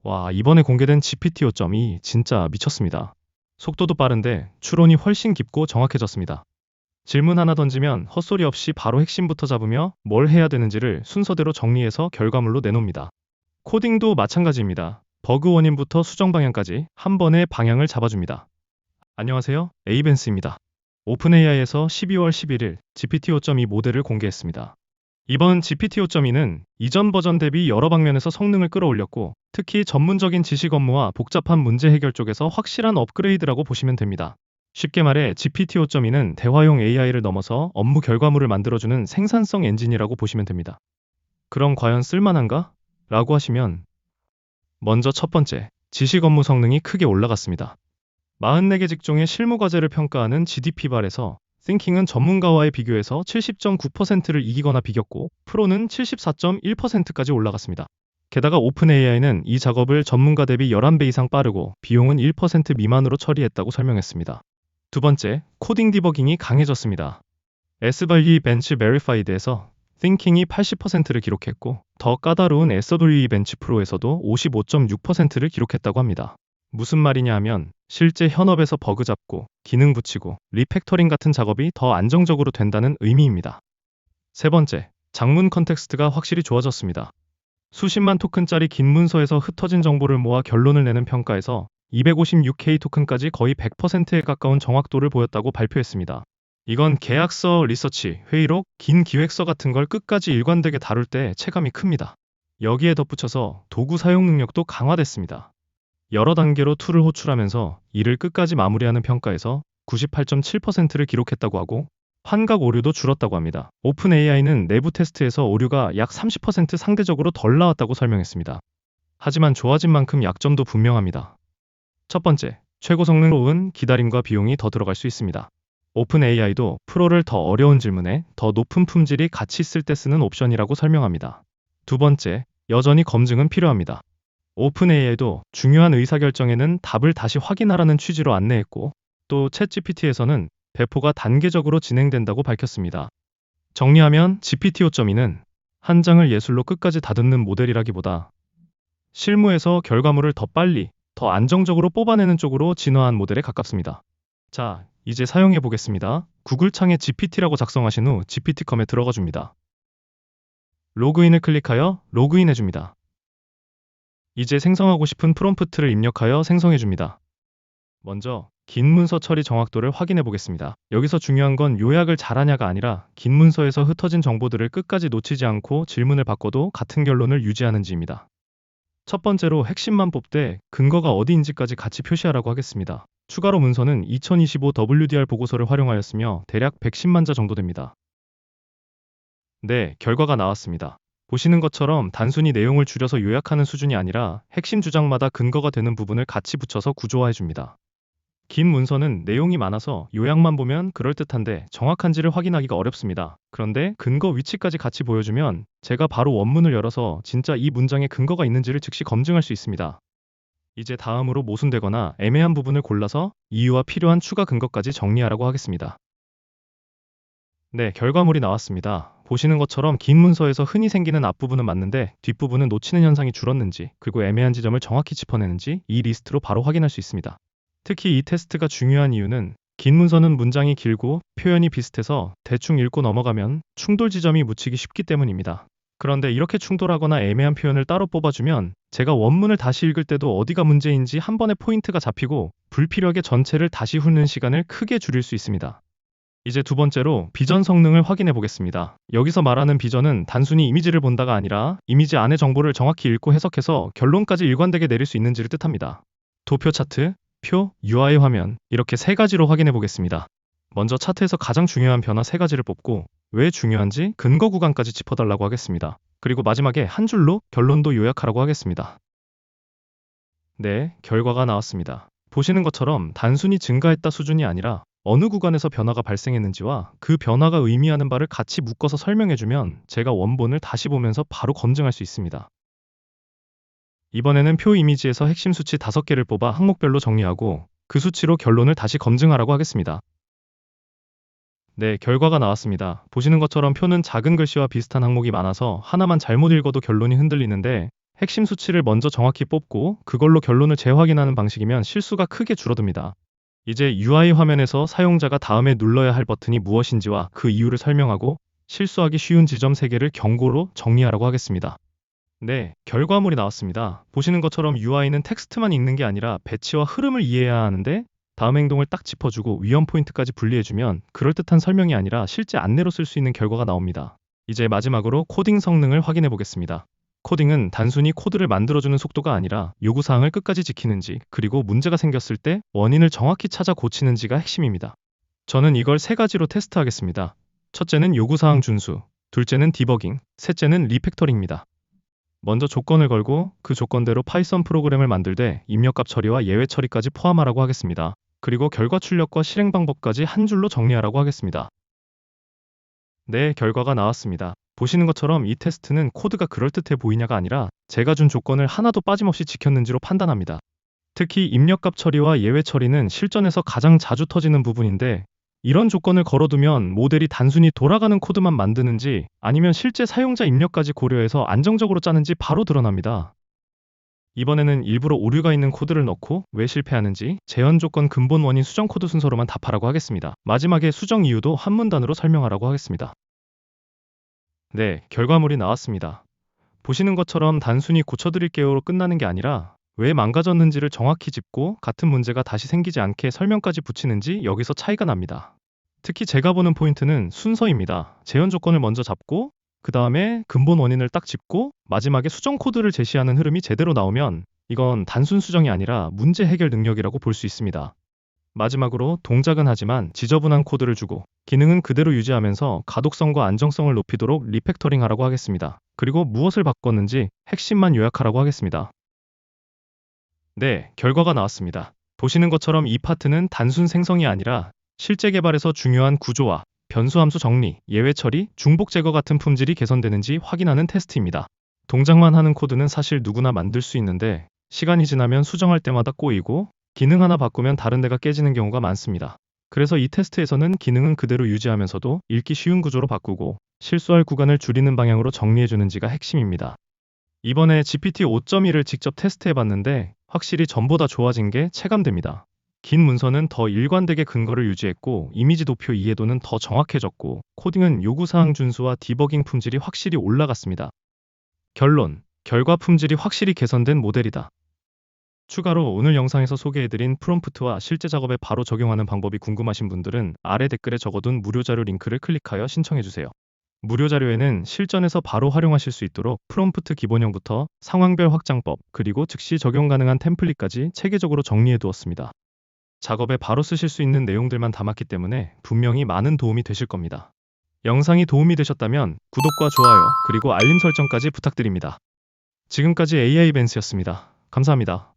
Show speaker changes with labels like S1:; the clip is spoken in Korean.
S1: 와, 이번에 공개된 GPT 5.2 진짜 미쳤습니다. 속도도 빠른데 추론이 훨씬 깊고 정확해졌습니다. 질문 하나 던지면 헛소리 없이 바로 핵심부터 잡으며 뭘 해야 되는지를 순서대로 정리해서 결과물로 내놓습니다. 코딩도 마찬가지입니다. 버그 원인부터 수정 방향까지 한 번에 방향을 잡아줍니다. 안녕하세요, 에이벤스입니다. 오픈AI에서 12월 11일 GPT 5.2 모델을 공개했습니다. 이번 GPT 5.2는 이전 버전 대비 여러 방면에서 성능을 끌어올렸고, 특히 전문적인 지식 업무와 복잡한 문제 해결 쪽에서 확실한 업그레이드라고 보시면 됩니다. 쉽게 말해 GPT 5.2는 대화용 AI를 넘어서 업무 결과물을 만들어주는 생산성 엔진이라고 보시면 됩니다. 그럼 과연 쓸만한가? 라고 하시면, 먼저 첫 번째, 지식 업무 성능이 크게 올라갔습니다. 44개 직종의 실무 과제를 평가하는 GDP발에서 띵킹은 전문가와의 비교에서 70.9%를 이기거나 비겼고, 프로는 74.1%까지 올라갔습니다. 게다가 오픈AI는 이 작업을 전문가 대비 11배 이상 빠르고 비용은 1% 미만으로 처리했다고 설명했습니다. 두 번째, 코딩 디버깅이 강해졌습니다. SVE 벤치 베리파이드에서 띵킹이 80%를 기록했고, 더 까다로운 SWE 벤치 프로에서도 55.6%를 기록했다고 합니다. 무슨 말이냐 하면 실제 현업에서 버그 잡고 기능 붙이고 리팩터링 같은 작업이 더 안정적으로 된다는 의미입니다. 세 번째, 장문 컨텍스트가 확실히 좋아졌습니다. 수십만 토큰짜리 긴 문서에서 흩어진 정보를 모아 결론을 내는 평가에서 256K 토큰까지 거의 100%에 가까운 정확도를 보였다고 발표했습니다. 이건 계약서, 리서치, 회의록, 긴 기획서 같은 걸 끝까지 일관되게 다룰 때 체감이 큽니다. 여기에 덧붙여서 도구 사용 능력도 강화됐습니다. 여러 단계로 툴을 호출하면서 일을 끝까지 마무리하는 평가에서 98.7%를 기록했다고 하고, 환각 오류도 줄었다고 합니다. 오픈AI는 내부 테스트에서 오류가 약 30% 상대적으로 덜 나왔다고 설명했습니다. 하지만 좋아진 만큼 약점도 분명합니다. 첫 번째, 최고 성능은 기다림과 비용이 더 들어갈 수 있습니다. 오픈AI도 프로를 더 어려운 질문에 더 높은 품질이 같이 있을 때 쓰는 옵션이라고 설명합니다. 두 번째, 여전히 검증은 필요합니다. 오픈AI도 중요한 의사결정에는 답을 다시 확인하라는 취지로 안내했고, 또 챗GPT에서는 배포가 단계적으로 진행된다고 밝혔습니다. 정리하면 GPT 5.2는 한 장을 예술로 끝까지 다듬는 모델이라기보다 실무에서 결과물을 더 빨리, 더 안정적으로 뽑아내는 쪽으로 진화한 모델에 가깝습니다. 자, 이제 사용해 보겠습니다. 구글 창에 GPT라고 작성하신 후 GPT컴에 들어가 줍니다. 로그인을 클릭하여 로그인해 줍니다. 이제 생성하고 싶은 프롬프트를 입력하여 생성해 줍니다. 먼저 긴 문서 처리 정확도를 확인해 보겠습니다. 여기서 중요한 건 요약을 잘하냐가 아니라 긴 문서에서 흩어진 정보들을 끝까지 놓치지 않고 질문을 바꿔도 같은 결론을 유지하는지입니다. 첫 번째로 핵심만 뽑되 근거가 어디인지까지 같이 표시하라고 하겠습니다. 추가로 문서는 2025 WDR 보고서를 활용하였으며 대략 110만 자 정도 됩니다. 네, 결과가 나왔습니다. 보시는 것처럼 단순히 내용을 줄여서 요약하는 수준이 아니라 핵심 주장마다 근거가 되는 부분을 같이 붙여서 구조화해줍니다. 긴 문서는 내용이 많아서 요약만 보면 그럴듯한데 정확한지를 확인하기가 어렵습니다. 그런데 근거 위치까지 같이 보여주면 제가 바로 원문을 열어서 진짜 이 문장에 근거가 있는지를 즉시 검증할 수 있습니다. 이제 다음으로 모순되거나 애매한 부분을 골라서 이유와 필요한 추가 근거까지 정리하라고 하겠습니다. 네, 결과물이 나왔습니다. 보시는 것처럼 긴 문서에서 흔히 생기는 앞부분은 맞는데 뒷부분은 놓치는 현상이 줄었는지, 그리고 애매한 지점을 정확히 짚어내는지 이 리스트로 바로 확인할 수 있습니다. 특히 이 테스트가 중요한 이유는 긴 문서는 문장이 길고 표현이 비슷해서 대충 읽고 넘어가면 충돌 지점이 묻히기 쉽기 때문입니다. 그런데 이렇게 충돌하거나 애매한 표현을 따로 뽑아주면 제가 원문을 다시 읽을 때도 어디가 문제인지 한 번에 포인트가 잡히고 불필요하게 전체를 다시 훑는 시간을 크게 줄일 수 있습니다. 이제 두 번째로 비전 성능을 확인해 보겠습니다. 여기서 말하는 비전은 단순히 이미지를 본다가 아니라 이미지 안의 정보를 정확히 읽고 해석해서 결론까지 일관되게 내릴 수 있는지를 뜻합니다. 도표 차트, 표, UI 화면 이렇게 세 가지로 확인해 보겠습니다. 먼저 차트에서 가장 중요한 변화 세 가지를 뽑고 왜 중요한지 근거 구간까지 짚어달라고 하겠습니다. 그리고 마지막에 한 줄로 결론도 요약하라고 하겠습니다. 네, 결과가 나왔습니다. 보시는 것처럼 단순히 증가했다 수준이 아니라 어느 구간에서 변화가 발생했는지와 그 변화가 의미하는 바를 같이 묶어서 설명해주면 제가 원본을 다시 보면서 바로 검증할 수 있습니다. 이번에는 표 이미지에서 핵심 수치 5개를 뽑아 항목별로 정리하고 그 수치로 결론을 다시 검증하라고 하겠습니다. 네, 결과가 나왔습니다. 보시는 것처럼 표는 작은 글씨와 비슷한 항목이 많아서 하나만 잘못 읽어도 결론이 흔들리는데 핵심 수치를 먼저 정확히 뽑고 그걸로 결론을 재확인하는 방식이면 실수가 크게 줄어듭니다. 이제 UI 화면에서 사용자가 다음에 눌러야 할 버튼이 무엇인지와 그 이유를 설명하고 실수하기 쉬운 지점 3개를 경고로 정리하라고 하겠습니다. 네, 결과물이 나왔습니다. 보시는 것처럼 UI는 텍스트만 읽는 게 아니라 배치와 흐름을 이해해야 하는데 다음 행동을 딱 짚어주고 위험 포인트까지 분리해주면 그럴듯한 설명이 아니라 실제 안내로 쓸 수 있는 결과가 나옵니다. 이제 마지막으로 코딩 성능을 확인해 보겠습니다. 코딩은 단순히 코드를 만들어주는 속도가 아니라 요구사항을 끝까지 지키는지, 그리고 문제가 생겼을 때 원인을 정확히 찾아 고치는지가 핵심입니다. 저는 이걸 3가지로 테스트하겠습니다. 첫째는 요구사항 준수, 둘째는 디버깅, 셋째는 리팩터링입니다. 먼저 조건을 걸고 그 조건대로 파이썬 프로그램을 만들되 입력값 처리와 예외 처리까지 포함하라고 하겠습니다. 그리고 결과 출력과 실행 방법까지 한 줄로 정리하라고 하겠습니다. 네, 결과가 나왔습니다. 보시는 것처럼 이 테스트는 코드가 그럴듯해 보이냐가 아니라 제가 준 조건을 하나도 빠짐없이 지켰는지로 판단합니다. 특히 입력값 처리와 예외 처리는 실전에서 가장 자주 터지는 부분인데 이런 조건을 걸어두면 모델이 단순히 돌아가는 코드만 만드는지 아니면 실제 사용자 입력까지 고려해서 안정적으로 짜는지 바로 드러납니다. 이번에는 일부러 오류가 있는 코드를 넣고 왜 실패하는지 재현 조건 근본 원인 수정 코드 순서로만 답하라고 하겠습니다. 마지막에 수정 이유도 한 문단으로 설명하라고 하겠습니다. 네, 결과물이 나왔습니다. 보시는 것처럼 단순히 고쳐드릴게요로 끝나는 게 아니라 왜 망가졌는지를 정확히 짚고 같은 문제가 다시 생기지 않게 설명까지 붙이는지 여기서 차이가 납니다. 특히 제가 보는 포인트는 순서입니다. 재현 조건을 먼저 잡고 그 다음에 근본 원인을 딱 짚고 마지막에 수정 코드를 제시하는 흐름이 제대로 나오면 이건 단순 수정이 아니라 문제 해결 능력이라고 볼 수 있습니다. 마지막으로 동작은 하지만 지저분한 코드를 주고 기능은 그대로 유지하면서 가독성과 안정성을 높이도록 리팩터링 하라고 하겠습니다. 그리고 무엇을 바꿨는지 핵심만 요약하라고 하겠습니다. 네, 결과가 나왔습니다. 보시는 것처럼 이 파트는 단순 생성이 아니라 실제 개발에서 중요한 구조화, 변수 함수 정리, 예외 처리, 중복 제거 같은 품질이 개선되는지 확인하는 테스트입니다. 동작만 하는 코드는 사실 누구나 만들 수 있는데 시간이 지나면 수정할 때마다 꼬이고 기능 하나 바꾸면 다른 데가 깨지는 경우가 많습니다. 그래서 이 테스트에서는 기능은 그대로 유지하면서도 읽기 쉬운 구조로 바꾸고 실수할 구간을 줄이는 방향으로 정리해주는지가 핵심입니다. 이번에 GPT 5.1을 직접 테스트해봤는데 확실히 전보다 좋아진 게 체감됩니다. 긴 문서는 더 일관되게 근거를 유지했고 이미지 도표 이해도는 더 정확해졌고 코딩은 요구사항 준수와 디버깅 품질이 확실히 올라갔습니다. 결론, 결과 품질이 확실히 개선된 모델이다. 추가로 오늘 영상에서 소개해드린 프롬프트와 실제 작업에 바로 적용하는 방법이 궁금하신 분들은 아래 댓글에 적어둔 무료 자료 링크를 클릭하여 신청해주세요. 무료 자료에는 실전에서 바로 활용하실 수 있도록 프롬프트 기본형부터 상황별 확장법, 그리고 즉시 적용 가능한 템플릿까지 체계적으로 정리해 두었습니다. 작업에 바로 쓰실 수 있는 내용들만 담았기 때문에 분명히 많은 도움이 되실 겁니다. 영상이 도움이 되셨다면 구독과 좋아요, 그리고 알림 설정까지 부탁드립니다. 지금까지 AI 벤스였습니다. 감사합니다.